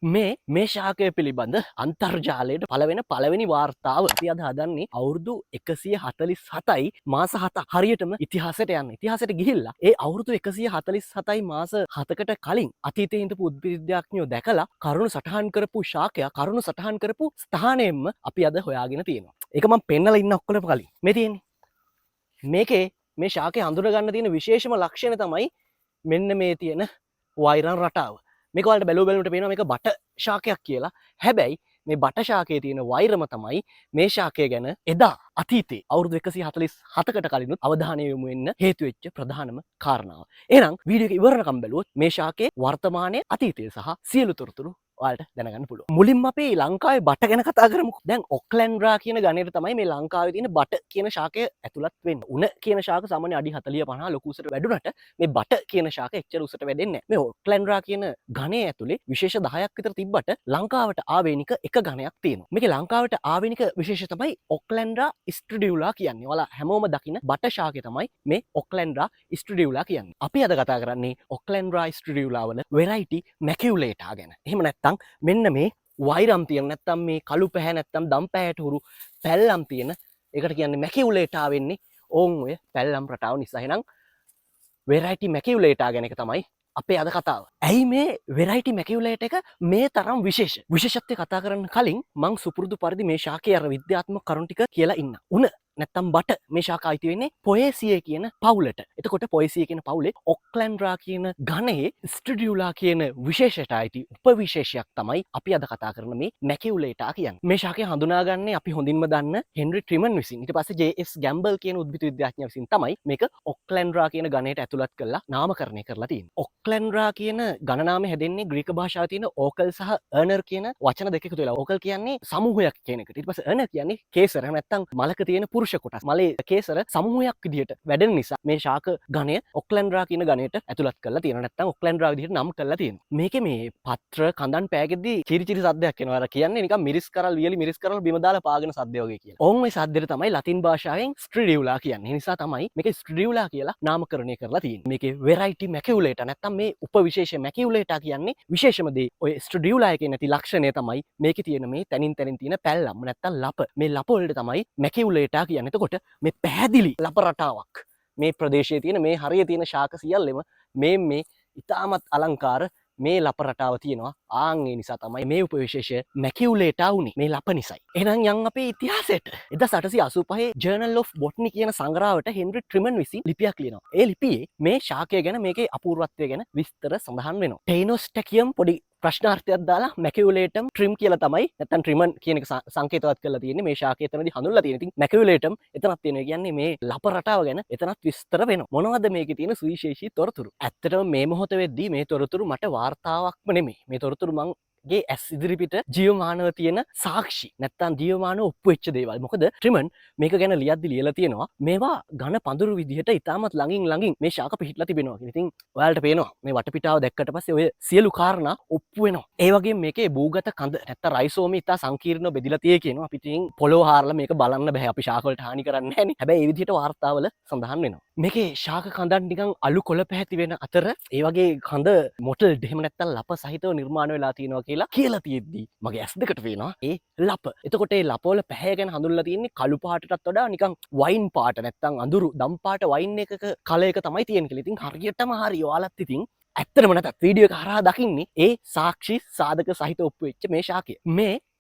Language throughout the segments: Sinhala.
මේ ශාකය පිළිබඳ අන්තර්ජාලයට පළවෙනි වාර්තාව අපි අද හදන්නේ අවුරුදු 147යි මාස 7 හරියටම ඉතිහාසයට යන්න. ඉතිහාසයට ගිහිල්ලා ඒ අවුරුදු 147යි මාස 7කට කලින් අතීතයේ හිටපු උද්භිදඥයෝ දැකලා කරුණු සටහන් කරපු ශාකයා කරුණු සටහන් කරපු ස්ථානයෙන්ම අපි අද හොයාගෙන තියෙනවා. ඒක මම පෙන්නලා ඉන්න ඔක්කොම කලින් මේ තියෙන්නේ. මේකේ මේ ශාකය හඳුනා ගන්න තියෙන විශේෂම ලක්ෂණ තමයි මෙන්න මේ තියෙන වෛරන් රටාව. මේක වලට බැලුවට පේනවා මේක බට ශාකයක් කියලා. හැබැයි මේ බට ශාකයේ තියෙන වෛරම තමයි මේ ශාකය ගැන එදා අතීතේ අවුරුදු 147කට කලිනුත් අවධානය යොමු වෙන්න හේතු වෙච්ච ප්‍රධානම කාරණාව. එහෙනම් වීඩියෝ එක ඉවරනකම් බැලුවොත් මේ ශාකයේ වර්තමානයේ අතීතය සහ සියලු තොරතුරු ඔයාලට දැනගන්න පුළුවන්. මුලින්ම අපි ලංකාවේ බට ගැන කතා කරමුකෝ. දැන් ඔක්ලැන්ඩ්‍රා කියන ගණයට තමයි මේ ලංකාවේ තියෙන බට කියන ශාකය ඇතුළත් වෙන්නේ. උණ කියන ශාක සාමාන්‍ය අඩි 40 50 ලොකු උසට වැඩුණට මේ බට කියන ශාක එච්චර උසට වැඩෙන්නේ නැහැ. මේ ඔක්ලැන්ඩ්‍රා කියන ගණය ඇතුලේ විශේෂ 10ක් විතර තිබ්බට ලංකාවට ආවේනික එක ගණයක් තියෙනවා. මේකේ ලංකාවට ආවේනික විශේෂ තමයි ඔක්ලැන්ඩ්‍රා ස්ට්‍රිඩියුලා කියන්නේ. ඔයාලා හැමෝම දකින බට ශාකය තමයි මේ ඔක්ලැන්ඩ්‍රා ස්ට්‍රිඩියුලා කියන්නේ. අපි අද කතා කරන්නේ ඔක්ලැන්ඩ්‍රා ස්ට්‍රිඩියුලා වල වෙරයිටි මැකියුලේටා ගැන. එහෙම නැත්නම් මෙන්න මේ වෛරම් තියෙන නැත්තම් මේ කළු පැහැ නැත්තම් දම් පැහැට හුරු පැල්ලම් තියෙන ඒකට කියන්නේ මැකියුලේටා වෙන්නේ ඕන් ඔය පැල්ලම් රටාව නිසා. එහෙනම් වෙරයිටි මැකියුලේටා ගැන එක තමයි අපේ අද කතාව. ඇයි මේ වෙරයිටි මැකියුලේට එක මේ තරම් විශේෂ? විශේෂත්වය කතා කරන්න කලින් මං සුපුරුදු පරිදි මේ ශාකයේ අර විද්‍යාත්මක කරුණු ටික කියලා ඉන්න. උණ නැත්තම් බට මේ ශාක අයිති වෙන්නේ පොයේසිය කියන පවුලට. එතකොට පොයේසිය කියන පවුලේ ඔක්ලැන්ඩ්‍රා කියන ගණයේ ස්ට්‍රිඩියුලා කියන විශේෂයට අයිති උපවිශේෂයක් තමයි අපි අද කතා කරන මේ මැකියුලේටා කියන්නේ. මේ ශාකය හඳුනාගන්නේ අපි හොඳින්ම දන්න හෙන්රි ට්‍රිමන් විසින්. ඊට පස්සේ ජේ.එස්. ගැම්බල් කියන උද්භිද විද්‍යාඥයා විසින් තමයි මේක ඔක්ලැන්ඩ්‍රා කියන ගණයට ඇතුළත් කරලා නාමකරණය කරලා තියෙන්නේ. ඔක්ලැන්ඩ්‍රා කියන ගණ නාමය හැදෙන්නේ ග්‍රීක භාෂාවේ තියෙන ඕකල් සහ අර්නර් කියන වචන දෙක එකතු වෙලා. ඕකල් කියන්නේ සමූහයක් කියන එකට. ඊට පස්සේ අර්නර් කියන්නේ කේසර නැත්තම් මලක තියෙන පුරුෂ කොටස්. මලේ කේසර සමූහයක් විදිහට වැඩෙන නිසා මේ ශාක ගණය ඔක්ලැන්ඩ්‍රා කියන ගණයට ඇතුළත් කරලා තියෙනවා. නැත්තම් ඔක්ලැන්ඩ්‍රා විදිහට නම් කරලා තියෙනවා. මේකේ මේ පත්‍ර කඳන් පෑගෙද්දී චිරිචිරි සද්දයක් එනවා. අර කියන්නේ නිකන් මිරිස් කරල් වියලි මිරිස් කරල් බිම දාලා පාගෙන සද්දය වගේ කියලා. ඕන් ওই සද්දෙට තමයි ලතින් භාෂාවෙන් ස්ට්‍රිඩියුලා කියන්නේ. ඒ නිසා තමයි මේක ස්ට්‍රිඩියුලා කියලා නාමකරණය කරලා තියෙන්නේ. මේකේ වෙරයිටි මැකියුලේටා නැත්තම් මේ උපවිශේෂ මැකියුලේටා කියන්නේ විශේෂම දේ ඔය ස්ට්‍රිඩියුලා එකේ නැති ලක්ෂණය තමයි මේකේ තියෙන මේ තනින් තියෙන පැල්ලම් නැත්තම් ලප. මේ ලප වලට තමයි මැකියුලේටා කියන්නේ. එතකොට මේ පැහැදිලි ලප රටාවක් මේ ප්‍රදේශයේ තියෙන මේ හරිය තියෙන ශාක සියල්ලෙම මේ ඉතාමත් අලංකාර මේ ලප රටාව තියෙනවා. ආන් ඒ නිසා තමයි මේ උපවිශේෂය මැකියුලේටා වුනේ මේ ලප නිසයි. එහෙනම් යන් අපේ ඉතිහාසයට 1885 ජර්නල් ඔෆ් බොටනි කියන සංග්‍රහයට හෙන්රි ට්‍රිමන් විසින් ලිපියක් ලියනවා. ඒ ලිපියේ මේ ශාකය ගැන මේකේ අපූර්වත්වය ගැන විස්තර සඳහන් වෙනවා. ටේනොස්ටැකියම් පොඩි ප්‍රශ්නාර්ථයක් දාලා මැකියුලේටම් ට්‍රිම් කියලා තමයි නැත්නම් ට්‍රිමන් කියන එක සංකේතවත් කරලා තියෙන්නේ. මේ ශාකය එතනදී හඳුන්වලා තියෙන. ඉතින් මැකියුලේටම් එතනක් තියෙනවා. කියන්නේ මේ ලප රටාව ගැන එතනත් විස්තර වෙනවා. මොනවද මේකේ තියෙන සුවිශේෂී තොරතුරු? ඇත්තටම මේ මොහොත වෙද්දී මේ තොරතුරු මට වාර්තාවක්ම නෙමෙයි. මේ තොරතුරු මං ගේ ඇස් ඉදිරිපිට ජීවමානව තියෙන සාක්ෂි නැත්තම් ජීවමානව ඔප්පු වෙච්ච දේවල්. මොකද ට්‍රිමන් මේක ගැන ලියද්දි ලියලා තියෙනවා මේවා ඝන පඳුරු විදිහට ඉතාමත් ළඟින් මේ ශාක පිහිටලා තිබෙනවා කියලා. ඉතින් ඔයාලට පේනවා මේ වටපිටාව දැක්කට පස්සේ ඔය සියලු කාරණා ඔප්පු වෙනවා. ඒ වගේම මේකේ භූගත කඳ නැත්තම් රයිසෝමි ඉතා සංකීර්ණව බෙදිලා තියෙයි කියනවා. අපි ඉතින් පොළොව හාරලා මේක බලන්න බෑ. අපි ශාක වලට හානි කරන්නේ නැහැ නේ. හැබැයි මේ විදිහට වාර්තාවල සඳහන් වෙනවා. මේකේ ශාක කඳන් නිකන් අලු කොළ පැහැති වෙන අතර ඒ වගේ කඳ මොටල්ඩ් එහෙම නැත්තම් ලප සහිතව නිර්මාණය වෙලා තියෙනවා කියලා තියෙද්දි මගේ ඇස් දෙකට පේනවා ඒ ලප. එතකොට ඒ ලප වල පැහැ ගැන හඳුන්වලා තියෙන්නේ කළු පාටටත් වඩා නිකන් වයින් පාට නැත්තම් අඳුරු දම් පාට වයින් එකක කලයක තමයි තියෙන්නේ කියලා. ඉතින් හරියටම හරි ඔයාලත් ඉතින් ඇත්තටම නැතත් වීඩියෝ එක හරහා දකින්නේ ඒ සාක්ෂි සාධක සහිත ඔප්පු වෙච්ච මේ ශාකය.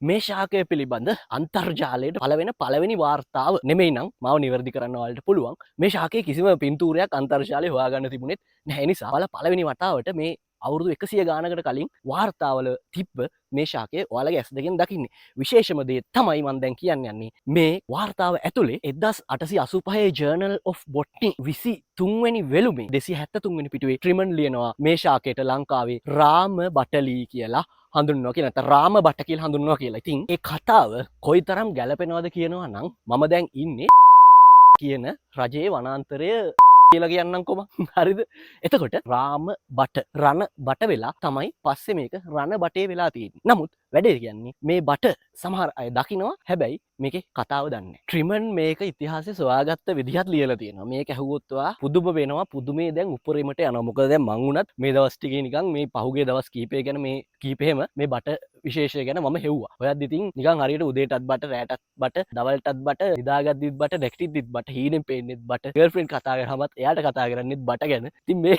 මේ ශාකය පිළිබඳ අන්තර්ජාලයට පළවෙනි වාර්තාව නෙමෙයි නම් මාව නිවැරදි කරන්න ඔයාලට පුළුවන්. මේ ශාකයේ කිසිම පින්තූරයක් අන්තර්ජාලයේ හොයාගන්න තිබුණෙත් නැහැ. නිසා ඔයාලා පළවෙනි වතාවට මේ අවුරුදු 100 ගානකට කලින් වාර්තාවල තිබ්බ මේ ශාකය ඔයාලගේ ඇස් දෙකෙන් දකින්නේ. විශේෂම දේ තමයි මම දැන් කියන්න යන්නේ මේ වාර්තාව ඇතුලේ 1885 ජර්නල් ඔෆ් බොටනි 23 වෙනි වෙළුමේ 273 වෙනි පිටුවේ ට්‍රිමන් ලියනවා මේ ශාකයට ලංකාවේ රාම බටලී කියලා හඳුන්වනවා කියලා. නැත්නම් රාම බට කියලා හඳුන්වනවා කියලා. ඉතින් ඒ කතාව කොයිතරම් ගැළපෙනවද කියනවා නම් මම දැන් ඉන්නේ කියන රජයේ වනාන්තරය කියලා කියන්නම්කොම. හරිද? එතකොට රාම බට රණ බට වෙලා තමයි පස්සේ මේක රණ බටේ වෙලා තියෙන්නේ. නමුත් වැඩේ කියන්නේ මේ බට සමහර අය දකිනවා හැබැයි මේකේ කතාව දන්නේ. ට්‍රිමන් මේක ඉතිහාසයේ සොයාගත්ත විදිහත් ලියලා තියෙනවා. මේක ඇහුවොත් පුදුම වෙනවා. පුදුමේ දැන් උඩරිමට යනවා. මොකද දැන් මං උනත් මේ දවස් ටිකේ නිකන් මේ පහුගිය දවස් කීපය ගැන මේ කීපෙම මේ බට විශේෂය ගැන මම හෙව්වා. ඔයත් ඉතින් නිකන් හරියට උදේටත් බට රැටත් බට දවල්ටත් බට නිදාගද්දිත් බට නැගිටිද්දිත් බට හීනෙන් පේන්නෙත් බට ගර්ල්ෆ්‍රෙන්ඩ් කතා කරාමත් එයාට කතා කරන්නෙත් බට ගැන. ඉතින් මේ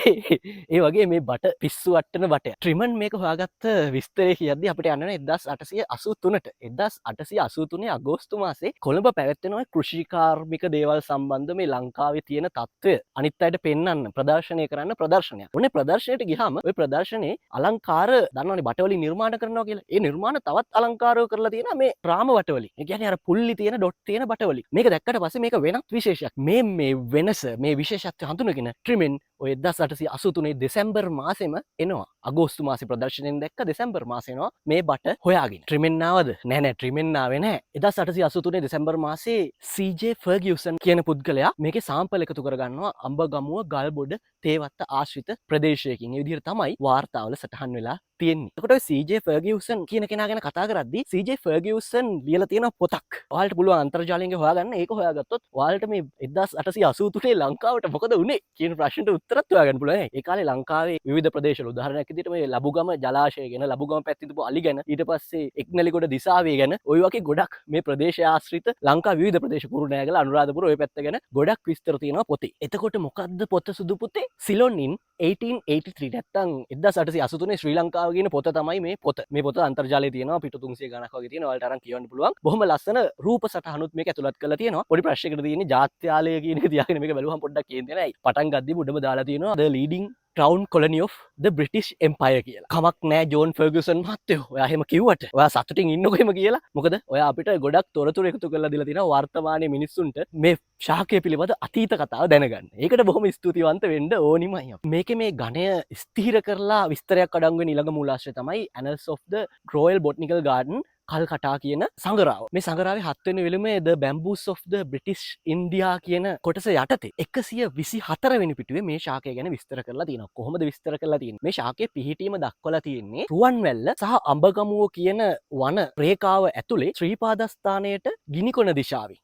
ඒ වගේ මේ බට පිස්සු වට්ටන බටය. ට්‍රිමන් මේක හොයාගත්ත විස්තරය කියද්දි අපිට යන්න 1883ට 1883 අගෝස්තු මාසේ කොළඹ පැවැත්වෙනවා කෘෂිකාර්මික දේවල් සම්බන්ධ මේ ලංකාවේ තියෙන තත්ත්වය අනිත් අයට පෙන්වන්න ප්‍රදර්ශනය කරන්න ප්‍රදර්ශනයක්. ඔන්නේ ප්‍රදර්ශනයට ගියාම ওই ප්‍රදර්ශනයේ අලංකාර දන්නවනේ බටවලින් නිර්මාණ කරනවා කියලා. ඒ නිර්මාණ තවත් අලංකාරව කරලා තියෙනවා මේ රාම බටවලින්. ඒ කියන්නේ අර පුල්ලි තියෙන ඩොට් තියෙන බටවලින්. මේක දැක්කට පස්සේ මේක වෙනත් විශේෂයක්. මේ වෙනස මේ විශේෂත්වය හඳුනගෙන ට්‍රිමෙන් ඔය 1883 දෙසැම්බර් මාසෙම එනවා. අගෝස්තු මාසේ ප්‍රදර්ශනයෙන් දැක්ක දෙසැම්බර් මාසේ එනවා මේ බට හොයාගෙන. ට්‍රිමෙන් ආවද? නෑ ට්‍රිමෙන් ආවේ නෑ. 1883 දෙසැම්බර් මාසේ සීජේ ෆර්ගියුසන් කියන පුද්ගලයා මේකේ සාම්පල් එකතු කරගන්නවා අඹගමුව ගල්බොඩ තේවත්ත ආශ්‍රිත ප්‍රදේශයකින්. ඒ විදිහට තමයි වාර්තාවල සටහන් වෙලා තියෙන්නේ. එතකොට ඔය සීජේ ෆර්ගියුසන් කියන කෙනා ගැන කතා කරද්දී සීජේ ෆර්ගියුසන් ලියලා තියෙන පොතක්. ඔයාලට පුළුවන් අන්තර්ජාලයෙන් හොයාගන්න. ඒක හොයාගත්තොත් ඔයාලට මේ 1883 ලංකාවට මොකද වුනේ කියන ප්‍රශ්නට උත්තරත් හොයාගන්න පුළුවන්. ඒ කාලේ ලංකාවේ විවිධ ප්‍රදේශවල උදාහරණයක් විදිහට මේ ලබුගම ජලාශය ගැන ලබුගම පැත්තේ තිබු අලි ගැන ඊට පස්සේ එක්නැලිගොඩ දිසාවේ ගැන ඔය වගේ ගොඩක් මේ ප්‍රදේශය ආශ්‍රිත ලංකා විවිධ ප්‍රදේශ කුරුණෑගල අනුරාධපුර ඔය පැත්ත ගැන ගොඩක් විස්තර තියෙනවා පොතේ. එතකොට මොකද්ද පොත සුදු පුතේ? සිලොන් ඉන් 1883 නැත්තම් 1883 ශ්‍රී ලංකාව කියන පොත තමයි මේ පොත. මේ පොත අන්තර්ජාලයේ තියෙනවා පිටු 300 ගණක් වගේ තියෙනවා. ඔයාලට අරන් කියවන්න පුළුවන්. බොහොම ලස්සන රූප සටහනුත් මේක ඇතුළත් කරලා තියෙනවා. පොඩි ප්‍රශ්නයකට තියෙන්නේ ජාත්‍යාලය කියන එක තියාගෙන මේක බැලුවම පොඩ්ඩක් කේන්ති නැහැ. පටන් ගද්දි මුඩම දාලා තියෙනවා the leading crown colony of the British Empire කියලා. කමක් නෑ ජෝන් ෆර්ගියුසන් මහත්තයෝ. ඔයා එහෙම කිව්වට ඔයා සතුටින් ඉන්නකො එහෙම කියලා. මොකද ඔයා අපිට ගොඩක් තොරතුරු එකතු කරලා දීලා තිනවා වර්තමානයේ මිනිස්සුන්ට මේ ශාකය පිළිබඳ අතීත කතාව දැනගන්න. ඒකට බොහොම ස්තුතිවන්ත වෙන්න ඕනිමයි. මේකේ මේ ඝණය ස්ථිර කරලා විස්තරයක් අඩංගු වෙන ඊළඟ මූලාශ්‍රය තමයි Annals of the Royal Botanical Garden Calcutta කියන සංගරාව. මේ සංගරාවේ 7 වෙනි වෙලුමේ The Bamboos of the British India කියන කොටස යටතේ 124 වෙනි පිටුවේ මේ ශාකය ගැන විස්තර කරලා තියෙනවා. කොහොමද විස්තර කරලා තියෙන්නේ? මේ ශාකයේ පිහිටීම දක්වලා තියෙන්නේ රුවන්වැල්ල සහ අඹගමුව කියන වන රේඛාව ඇතුලේ ශ්‍රීපාදස්ථානයට ගිනිකොන දිශාවෙන්.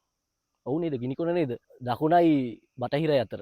ඔව් නේද? ගිනිකොන නේද? දකුණයි බටහිර අතර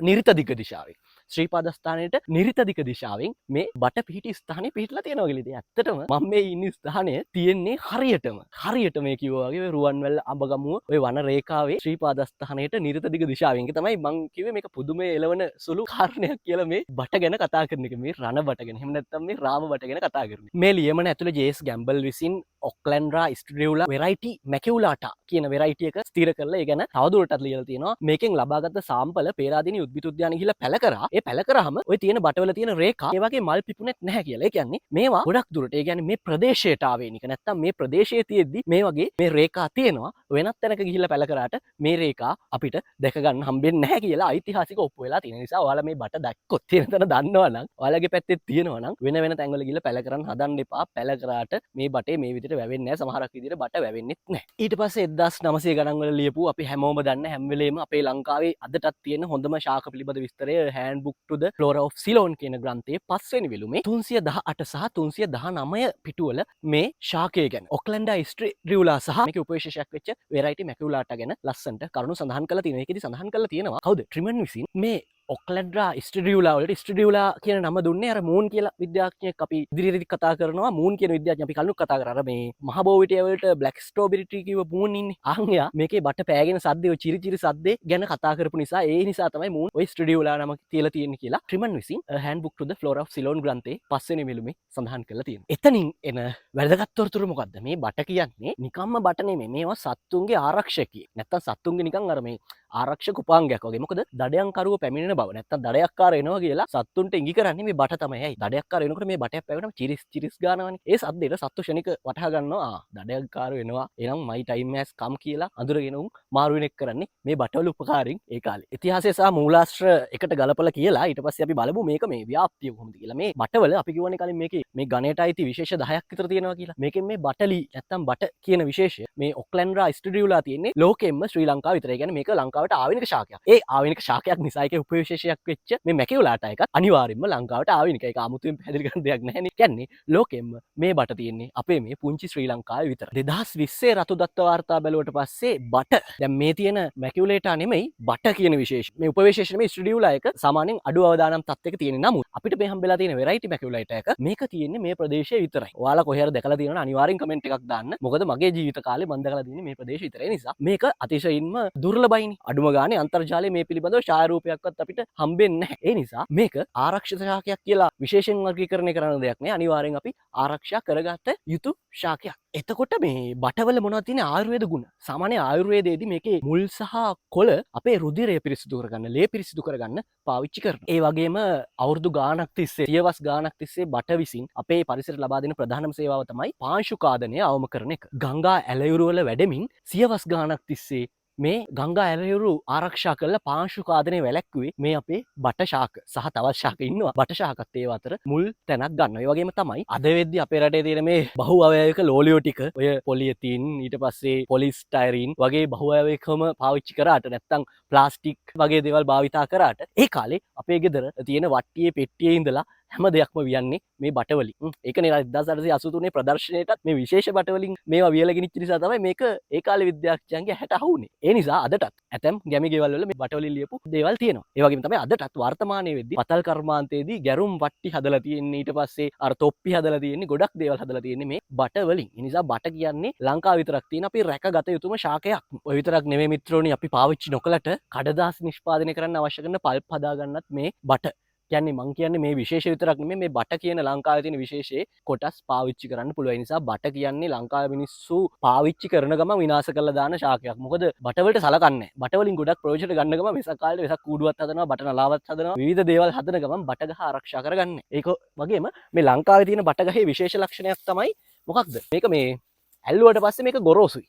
නිරිත දිග දිශාවෙන් ශ්‍රීපාදස්ථානයට නිරිත දිග දිශාවෙන් මේ බට පිහිටි ස්ථානේ පිහිටලා තියෙනවා කියලා. ඉතින් ඇත්තටම මම මේ ඉන්න ස්ථානය තියෙන්නේ හරියට මේ කිව්වා වගේ රුවන්වැල්ල අඹගමුව ওই වන රේඛාවේ ශ්‍රීපාදස්ථානයට නිරිත දිග දිශාවෙන්. ඒක තමයි මම කිව්වේ මේක පුදුමේ එළවන සුළු කාරණයක් කියලා මේ බට ගැන කතා කරන එක. මේ රණ බට ගැන. එහෙම නැත්නම් මේ රාම බට ගැන කතා කරන්නේ. මේ ලියමන ඇතුළේ ජේස් ගැම්බල් විසින් ඔක්ලන්ඩ්‍රා ස්ට්‍රියුලා වෙරයිටි මැකියුලාටා කියන වෙරයිටි එක ස්ථිර කරලා ඒ ගැන තවදුරටත් ලියලා තියෙනවා. මේකෙන් ලබාගත් සාම්පල පේරාදෙණිය උද්භිද උද්‍යානය ගිහිල්ලා පැල කරා. ඒ පැල කරාම ওই තියෙන බටවල තියෙන රේඛා ඒ වගේ මල් පිපුණෙත් නැහැ කියලා. ඒ කියන්නේ මේවා ගොඩක් දුරට ඒ කියන්නේ මේ ප්‍රදේශයට ආවේනික නැත්තම් මේ ප්‍රදේශයේ තියෙද්දි මේ වගේ මේ රේඛා තියෙනවා. වෙනත් තැනක ගිහිල්ලා පැල කරාට මේ රේඛා අපිට දැක ගන්න හම්බෙන්නේ නැහැ කියලා ඓතිහාසික ඔප්පු වෙලා තියෙන නිසා ඔයාලා මේ බට දැක්කොත් තියෙන තැන දන්නවනම් ඔයාලගේ පැත්තේ තියෙනවා නම් වෙන වෙන තැන්වල ගිහිල්ලා පැල කරන්න හදන්න එපා. පැල කරාට මේ බටේ මේ විදිහට වැවෙන්නේ නැහැ. සමහරක් විදිහට බට වැවෙන්නෙත් නැහැ. ඊට පස්සේ 1900 ගණන් වල ලියපු අපි හැමෝම දන්න හැම වෙලේම අපේ ලංකාවේ අදටත් තියෙන හොඳම ශාක පිළිබඳ විස්තරය Handbook to the Flora of Ceylon කියන ග්‍රන්ථයේ 5 වෙනි වෙලුමේ 318 සහ 319 පිටුවල මේ ශාකය ගැන ඔක්ලන්ඩා ස්ට්‍රියුලා සහ මේකේ උපවිශේෂයක් වෙච්ච වෙරයිටි මැකියුලාටා ගැන ලස්සනට කරුණු සඳහන් කරලා තියෙනවා. ඒකෙදි සඳහන් කරලා තියෙනවා කවුද? ට්‍රිමන් විසින් මේ ඔක්ලන්ඩ්‍රා ස්ට්‍රියුලා වලට ස්ට්‍රියුලා කියන නම දුන්නේ අර මූන් කියලා විද්‍යාඥයෙක් අපි ඉදිරියේදී කතා කරනවා. මූන් කියන විද්‍යාඥයා අපි කලින් කතා කරා. අර මේ මහ බෝවිටිය වලට බ්ලැක් ස්ට්‍රෝබෙරි ට්‍රී කිව්ව මූන් ඉන්නේ. අහංගයා මේකේ බට පෑගෙන සද්දේ ඔය චිරි සද්දේ ගැන කතා කරපු නිසා ඒ නිසා තමයි මූන් ඔය ස්ට්‍රියුලා නම තියලා තියෙන්නේ කියලා ට්‍රිමන් විසින් Handbook to the Flora of Ceylon ග්‍රන්ථයේ 5 වෙනි මෙලුමේ සඳහන් කරලා තියෙනවා. එතනින් එන වැදගත් තොරතුරු මොකද්ද? මේ බට කියන්නේ නිකම්ම බට නෙමෙයි. මේවා සත්තුන්ගේ ආරක්ෂකයෙක්. නැත්තම් සත්තුන්ගේ නිකන් අර මේ ආරක්ෂක උපාංගයක් වගේ. මොකද දඩයන්කරුව පැමිණෙන බව නැත්තම් දඩයක්කාර එනවා කියලා සත්තුන්ට ඉඟි කරන්නේ මේ බට තමයි. ඇයි? දඩයක්කාර එනකොට මේ බටයක් පැවෙනම චිරිස් ගානවනේ. ඒ සද්දේට සත්තු ෂණික වටහා ගන්නවා. දඩයක්කාර වෙනවා. එහෙනම් my time has come කියලා අඳුරගෙන උන් මාරු වෙන එක කරන්නේ මේ බටවල උපකාරයෙන් ඒ කාලේ. ඉතිහාසය සහ මූලාශ්‍ර එකට ගලපලා කියලා ඊට පස්සේ අපි බලමු මේක මේ ව්‍යාප්තිය කොහොමද කියලා. මේ බටවල අපි කියවනේ කලින් මේකේ මේ ගණයට අයිති විශේෂ 10ක් විතර තියෙනවා කියලා. මේකෙන් මේ බටලි නැත්තම් බට කියන විශේෂය මේ ඔක්ලන්ඩ්‍රා ස්ට්‍රියුලා තියෙන්නේ ලෝකෙම්ම ශ්‍රී ලංකාව විතරයි. කියන්නේ මේක ලංකාවට ආවෙනික ශාකයක්. ඒ ආවෙනික ශාකයක් නිසා ඒකේ උපවිශේෂ උපවිශේෂයක් වෙච්ච මේ මැකියුලාට එකක් අනිවාර්යෙන්ම ලංකාවට ආවෙන එක. ඒක 아무තෙන් පැහැදිලි කරන්න දෙයක් නැහැ නේ. කියන්නේ ලෝකෙම්ම මේ බට තියෙන්නේ අපේ මේ පුංචි ශ්‍රී ලංකාවේ විතරයි. 2020 රතු දත්ත වාර්තා බැලුවට පස්සේ බට දැන් මේ තියෙන මැකියුලේටා නෙමෙයි බට කියන විශේෂ. මේ උපවිශේෂ නෙමෙයි ස්ටඩියුලා එක සාමාන්‍යයෙන් අඩු අවදානම් තත්ත්වයක තියෙන. නමුත් අපිට මේ හම්බෙලා තියෙන වෙරයිටි මැකියුලේටා එක මේක තියෙන්නේ මේ ප්‍රදේශයේ විතරයි. ඔයාලා කොහේ හරි දැකලා තියෙනවනම් අනිවාර්යෙන් කමෙන්ට් එකක් දාන්න. මොකද මගේ ජීවිත කාලේ මම දැකලා තියෙන්නේ මේ ප්‍රදේශය විතරයි. නිසා මේක අතිශයින්ම දුර්ලභයිනේ. අඩුම ගානේ අන්තර්ජාලයේ මේ පිළිබඳව ඡායාරූපයක්වත් අපිට හම්බෙන්නේ නැහැ. ඒ නිසා මේක ආරක්ෂිත ශාකයක් කියලා විශේෂයෙන් වර්ගීකරණය කරන දෙයක් නෑ. අනිවාර්යෙන් අපි ආරක්ෂා කරගත යුතු ශාකයක්. එතකොට මේ බටවල මොනවද තියෙන්නේ ආයුර්වේද ගුණ. සාමාන්‍ය ආයුර්වේදයේදී මේකේ මුල් සහ කොළ අපේ රුධිරය පිරිසිදු කරගන්න, ලේ පිරිසිදු කරගන්න පාවිච්චි කරනවා. ඒ වගේම අවුරුදු ගාණක් තිස්සේ, සියවස් ගාණක් තිස්සේ බට විසින් අපේ පරිසරයට ලබා දෙන ප්‍රධානම සේවාව තමයි පාංශුකාදනය අවම කරන එක. ගංගා ඇලයුරු වල වැඩමින් සියවස් ගාණක් තිස්සේ මේ ගංගා ඇලයුරු ආරක්ෂා කරලා පාංශුකාදනය වැළැක්වුවේ මේ අපේ බට ශාක සහ තවත් ශාක ඉන්නවා. බට ශාකත් ඒ අතර මුල් තැනක් ගන්නවා. ඒ වගේම තමයි අද වෙද්දී අපේ රටේ තියෙන මේ බහු අවයවික ලෝලියෝ ටික ඔය පොලියතින් ඊට පස්සේ පොලිස්ටයිරින් වගේ බහු අවයවිකම පාවිච්චි කරාට නැත්නම් ප්ලාස්ටික් වගේ දේවල් භාවිතා කරාට ඒ කාලේ අපේ ගෙදර තියෙන වට්ටියේ පෙට්ටියේ ඉඳලා හැම දෙයක්ම වියන්නේ මේ බටවලින්. ඒකනේ 1883 ප්‍රදර්ශනයේටත් මේ විශේෂ බටවලින් මේවා වියලා ගෙනිච්ච නිසා තමයි මේක ඒ කාලේ විද්‍යාඥයන්ගේ හැට අහුනේ. ඒ නිසා අදටත් ඇතැම් ගැමි ගෙවල් වල මේ බටවලින් ලියපු දේවල් තියෙනවා. ඒ වගේම තමයි අදටත් වර්තමානයේ වෙද්දී පතල් කර්මාන්තයේදී ගැරුම් වට්ටි හදලා තියෙන්නේ. ඊට පස්සේ අර තොප්පි හදලා තියෙන්නේ. ගොඩක් දේවල් හදලා තියෙන්නේ මේ බටවලින්. ඒ නිසා බට කියන්නේ ලංකාව විතරක් තියෙන අපි රැකගත යුතුම ශාකයක්. ඔය විතරක් නෙමෙයි මිත්‍රෝනි අපි පාවිච්චි නොකලට කඩදාසි නිෂ්පාදනය කරන්න අවශ්‍ය කරන පල්ප් හදා ගන්නත් මේ බට කියන්නේ මං කියන්නේ මේ විශේෂ විතරක් නෙමෙයි මේ බට කියන ලංකාවේ තියෙන විශේෂයේ කොටස් පාවිච්චි කරන්න පුළුවන්. ඒ නිසා බට කියන්නේ ලංකාවේ මිනිස්සු පාවිච්චි කරන ගමන් විනාශ කරලා දාන ශාකයක්. මොකද බට වලට සලකන්නේ නැහැ. බට වලින් ගොඩක් ප්‍රයෝජන ගන්න ගමන් වෙසක් කාලේ වෙසක් කූඩුවක් හදනවා, බට නලාවක් හදනවා, විවිධ දේවල් හදන ගමන් බට ගහ ආරක්ෂා කරගන්නේ. ඒක වගේම මේ ලංකාවේ තියෙන බට ගහේ විශේෂ ලක්ෂණයක් තමයි මොකක්ද? මේක මේ ඇල්ලුවට පස්සේ මේක ගොරෝසුයි.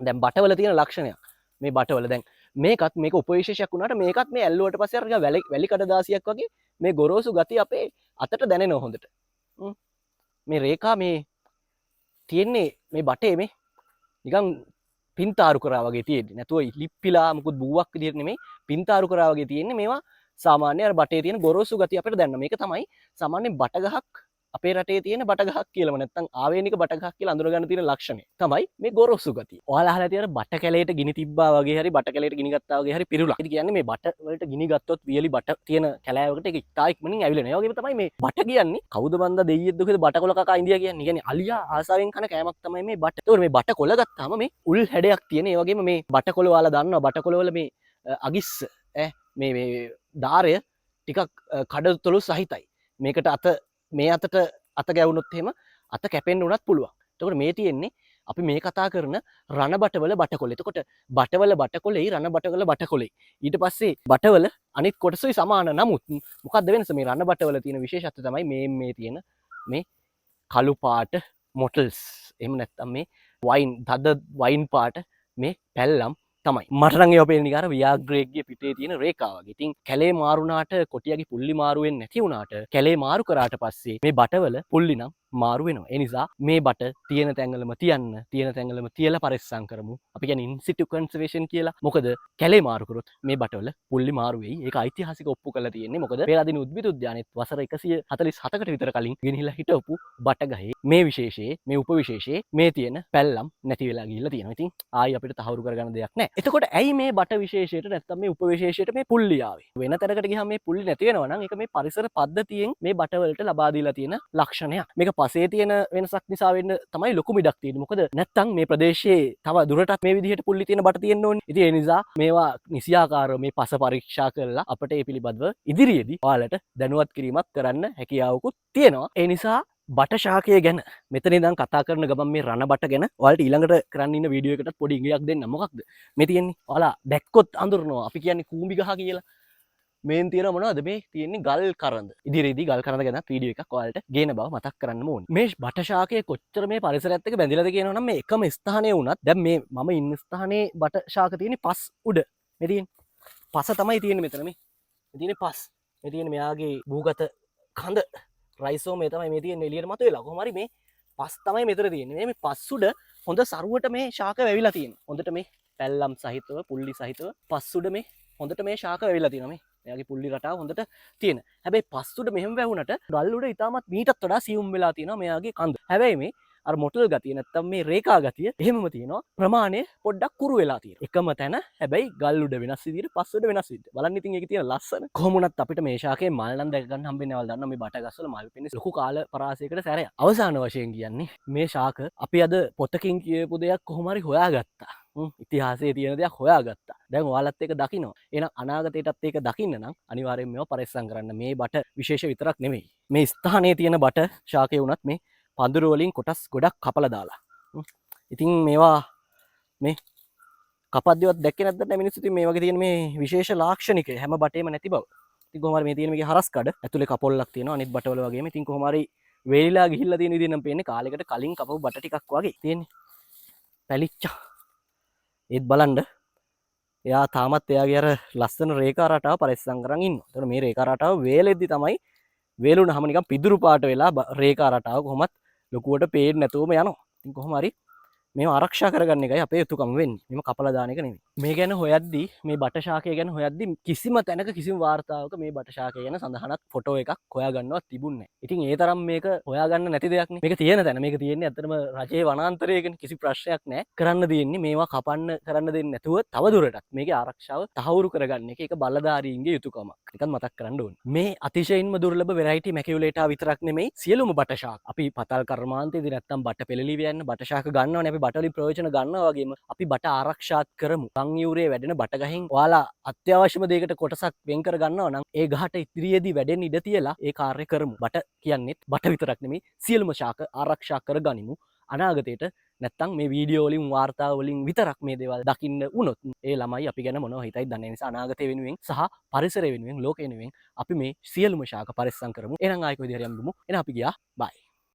දැන් බටවල තියෙන ලක්ෂණයක්. මේ බටවල දැන් මේකත් මේක උපවිශේෂයක් වුණාට මේකත් මේ ඇල්ලුවට පස්සේ අර වැලි කඩදාසියක් වගේ මේ ගොරෝසු ගතිය අපේ අතට දැනෙනවා හොඳට. මේ රේඛා මේ තියෙන්නේ මේ බටේ මේ නිකන් පින්තාරු කරා වගේ තියෙන්නේ. නැතුව ලිප්පිලා මුකුත් බුවක් විදිහට නෙමෙයි පින්තාරු කරා වගේ තියෙන්නේ. මේවා සාමාන්‍ය අර බටේ තියෙන ගොරෝසු ගතිය අපිට දැනෙනවා. මේක තමයි සාමාන්‍ය බට ගහක් අපේ රටේ තියෙන බට ගහක් කියලාම නැත්නම් ආවේනික බට ගහක් කියලා අඳුරගන්න තියෙන ලක්ෂණය තමයි මේ ගොරෝසු ගතිය. ඔයාලා අහලා තියෙන බට කැලේට ගිනි තිබ්බා වගේ හරි බට කැලේට ගිනි ගත්තා වගේ හරි පිරුණා. ඒ කියන්නේ මේ බට වලට ගිනි ගත්තොත් වියලි බට තියෙන කැලෑවකට ඒක ඉතා ඉක්මනින් ඇවිලෙනවා. ඒ වගේම තමයි මේ බට කියන්නේ කවුද බන්දා දෙයියෙක්ද කොහෙද බටකොල කකා ඉන්දියා කියන්නේ. ඒ කියන්නේ අලියා ආසාවෙන් කන කෑමක් තමයි මේ බට. ඒතකොට මේ බට කොළ ගත්තාම මේ උල් හැඩයක් තියෙන. ඒ වගේම මේ බටකොළ ඔයාලා දන්නවා බටකොළ වල මේ අගිස්ස මේ ධාරය ටිකක් කඩතොළු සහිතයි. මේකට මේ අතට අත ගැවුනොත් එහෙම අත කැපෙන්න උනත් පුළුවන්. එතකොට මේ තියෙන්නේ අපි මේ කතා කරන රණ බටවල බටකොළ. එතකොට බටවල බටකොළේ රණ බටවල බටකොළේ. ඊට පස්සේ බටවල අනිත් කොටසුයි සමාන. නමුත් මොකක්ද වෙනස? මේ රණ බටවල තියෙන විශේෂත්වය තමයි මේ තියෙන මේ කළු පාට මොටල්ස්. එහෙම නැත්නම් මේ වයින් තද වයින් පාට මේ පැල්ලම් තමයි. මට නම් ඒව පේන්නේ නිකන් ව්‍යාග්‍රේග්ගේ පිටේ තියෙන රේඛාව වගේ. ඉතින් කැලේ මාරුනාට කොටියගේ පුල්ලි මාරු වෙන්නේ නැති වුණාට කැලේ මාරු කරාට පස්සේ මේ බටවල පුල්ලි නම් මාරු වෙනවා. ඒ නිසා මේ බට තියෙන තැන්වලම තියන්න, තියෙන තැන්වලම තියලා පරිස්සම් කරමු. අපි කියන්නේ in situ conservation කියලා. මොකද කැලේ මාරු කරොත් මේ බටවල පුල්ලි මාරු වෙයි. ඒක ඓතිහාසික ඔප්පු කරලා තියෙන්නේ. මොකද පෙරදින උද්භිද උද්‍යානෙත් වසර 147කට විතර කලින් ගෙනිහිලා හිටවපු බට ගහේ මේ විශේෂයේ, මේ උපවිශේෂයේ මේ තියෙන පැල්ලම් නැති වෙලා ගිහිල්ලා තියෙනවා. ඉතින් ආයි අපිට තහවුරු කරගන්න දෙයක් නැහැ. එතකොට ඇයි මේ බට විශේෂයට නැත්නම් මේ උපවිශේෂයට මේ පුල්ලි ආවේ? වෙන තැනකට ගියාම මේ පුල්ලි නැති වෙනවා නම් ඒක මේ පරිසර පද්ධතියෙන් මේ බටවලට ලබා දීලා තියෙන ලක්ෂණයක්. මේක පසේ තියෙන වෙනසක් නිසා වෙන්න තමයි ලොකු මිඩක් තියෙන්නේ. මොකද නැත්තම් මේ ප්‍රදේශයේ තව දුරටත් මේ විදිහට පුල්ලි තියෙන බට තියෙන්න ඕනේ. ඉතින් ඒ නිසා මේවා නිසියාකාරව මේ පස පරීක්ෂා කරලා අපිට ඒ පිළිබඳව ඉදිරියේදී ඔයාලට දැනුවත් කිරීමක් කරන්න හැකියාවකුත් තියෙනවා. ඒ නිසා බට ශාකය ගැන මෙතන ඉඳන් කතා කරන ගමන් මේ රණ බට ගැන ඔයාලට ඊළඟට කරන්න ඉන්න වීඩියෝ එකටත් පොඩි ඉඟියක් දෙන්න. මොකක්ද මේ තියෙන්නේ? ඔයාලා දැක්කොත් අඳුරනවා. අපි කියන්නේ කූඹි ගහ කියලා. මේන් තියෙන මොනවද? මේ තියෙන්නේ ගල් කරඳ. ඉදිරියේදී ගල් කරඳ ගැන වීඩියෝ එකක් ඔයාලට ගේන බව මතක් කරන්න ඕනේ. මේ බට ශාකය කොච්චර මේ පරිසරයත් එක්ක බැඳිලාද කියනවා නම් මේ එකම ස්ථානයේ වුණත් දැන් මේ මම ඉන්න ස්ථානයේ බට ශාක තියෙන්නේ පස් උඩ. මේ තියෙන්නේ පස තමයි තියෙන්නේ මෙතන මේ. මේ තියෙන්නේ පස්. මේ තියෙන්නේ මෙයාගේ භූගත කඳ රයිසෝමේ තමයි මේ තියෙන්නේ එළියට මතුවෙලා. කොහොම හරි මේ පස් තමයි මෙතන තියෙන්නේ. මේ පස් උඩ හොඳ සරුවට මේ ශාක වැවිලා තියෙනවා. හොඳට මේ පැල්ලම් සහිතව පුල්ලි සහිතව පස් උඩ මේ හොඳට මේ ශාක වැවිලා තියෙනවා මේ. එයාගේ පුල්ලි රටාව හොඳට තියෙන. හැබැයි පස්සුට මෙහෙම වැහුණට ගල් උඩ ඉතාමත් මීටත් වඩා සියුම් වෙලා තියෙනවා මෙයාගේ කඳ. හැබැයි මේ අර මොටල් ගතිය නැත්තම් මේ රේඛා ගතිය එහෙමම තියෙනවා. ප්‍රමාණය පොඩ්ඩක් කුරු වෙලා තියෙනවා. එකම තැන හැබැයි ගල් උඩ වෙනස් විදිහට පස්සුට වෙනස් විදිහට. බලන්න ඉතින් ඒකේ තියෙන ලස්සන. කොහොම වුණත් අපිට මේ ශාකේ මල් නම් දැක ගන්න හම්බෙන්නේ නැවල් දන්නවා මේ බට ගස්වල මල් පින්නේ ලොකු කාල පරාසයකට සැරයක්. අවසාන වශයෙන් කියන්නේ මේ ශාක අපි අද පොතකින් කියපු දෙයක් කොහොම හරි හොයාගත්තා. ඉතිහාසයේ තියෙන දෙයක් හොයාගත්තා. දැන් ඔයාලත් ඒක දකින්න. එහෙනම් අනාගතයටත් ඒක දකින්න නම් අනිවාර්යෙන් මේව පරිස්සම් කරන්න. මේ බට විශේෂ විතරක් නෙමෙයි. මේ ස්ථානයේ තියෙන බට ශාකේ වුණත් මේ පඳුරු වලින් කොටස් ගොඩක් කපලා දාලා. ඉතින් මේවා මේ කපද්දිවත් දැක්කේ නැද්ද මිනිස්සු? ඉතින් මේ වගේ තියෙන මේ විශේෂ ලාක්ෂණික හැම බටේම නැති බව. ඉතින් කොහොම හරි මේ තියෙන මේකේ හරස් කඩ ඇතුලේ කපොල්ලක් තියෙනවා අනිත් බටවල වගේම. ඉතින් කොහොම හරි වේලිලා ගිහිල්ලා තියෙන විදිහ නම් පේන්නේ කාලයකට කලින් කපපු බට ටිකක් වගේ තියෙන්නේ. පැලිච්චා. ඒත් බලන්න එයා තාමත් එයාගේ අර ලස්සන රේඛා රටාව පරිස්සම් කරන් ඉන්නවා. ඒතකොට මේ රේඛා රටාව වේලෙද්දි තමයි වේලුනහම නිකන් පිදුරු පාට වෙලා රේඛා රටාව කොහොමත් ලොකුවට පේන්නේ නැතුවම යනවා. ඉතින් කොහොම හරි මේව ආරක්ෂා කරගන්න එකයි අපේ යුතුකම වෙන්නේ. මේව කපලා දාන එක නෙමෙයි. මේ ගැන හොයද්දි මේ බට ශාකය ගැන හොයද්දි කිසිම තැනක කිසිම වාර්තාවක මේ බට ශාකය ගැන සඳහනක් ෆොටෝ එකක් හොයාගන්නවත් තිබුණේ නැහැ. ඉතින් ඒ තරම් මේක හොයාගන්න නැති දෙයක් නේ. මේක තියෙන තැන මේක තියෙන්නේ ඇත්තටම රජයේ වනාන්තරයකනේ. කිසි ප්‍රශ්නයක් නැහැ. කරන්න දෙන්නේ මේවා කපන්න කරන්න දෙන්නේ නැතුව තව දුරටත් මේකේ ආරක්ෂාව තහවුරු කරගන්න එක. ඒක බලධාරීන්ගේ යුතුකමක්. ඒකත් මතක් කරන්න ඕනේ. මේ අතිශයින්ම දුර්ලභ වෙරයිටි මැකියුලේටා විතරක් නෙමෙයි සියලුම බට ශාක. අපි පතල් කර්මාන්තයේදී නැත්තම් බට පෙළලිවිය යන බට ශාක ගන්නවනේ. අපි බට වලින් ප්‍රයෝජන ගන්නවා වගේම අපි බට ආරක්ෂාත් කරමු. සංයුරේ වැඩෙන බට ගහෙන් ඔයාලා අත්‍යවශ්‍යම දෙයකට කොටසක් වෙන් කර ගන්නවා නම් ඒ ගහට ඉදිරියේදී වැඩෙන්න ඉඩ තියලා ඒ කාර්ය කරමු. බට කියන්නේත් බට විතරක් නෙමෙයි සියලුම ශාක ආරක්ෂා කරගනිමු. අනාගතයට නැත්තම් මේ වීඩියෝ වලින් වාර්තා වලින් විතරක් මේ දේවල් දකින්න වුණොත් ඒ ළමයි අපි ගැන මොනව හිතයිද දන්නේ නිසා අනාගතය වෙනුවෙන් සහ පරිසරය වෙනුවෙන් ලෝකය වෙනුවෙන් අපි මේ සියලුම ශාක පරිස්සම් කරමු. එහෙනම් ආයෙ කොයි දිහරි යමුමු. එහෙනම් අපි ගියා. බයි.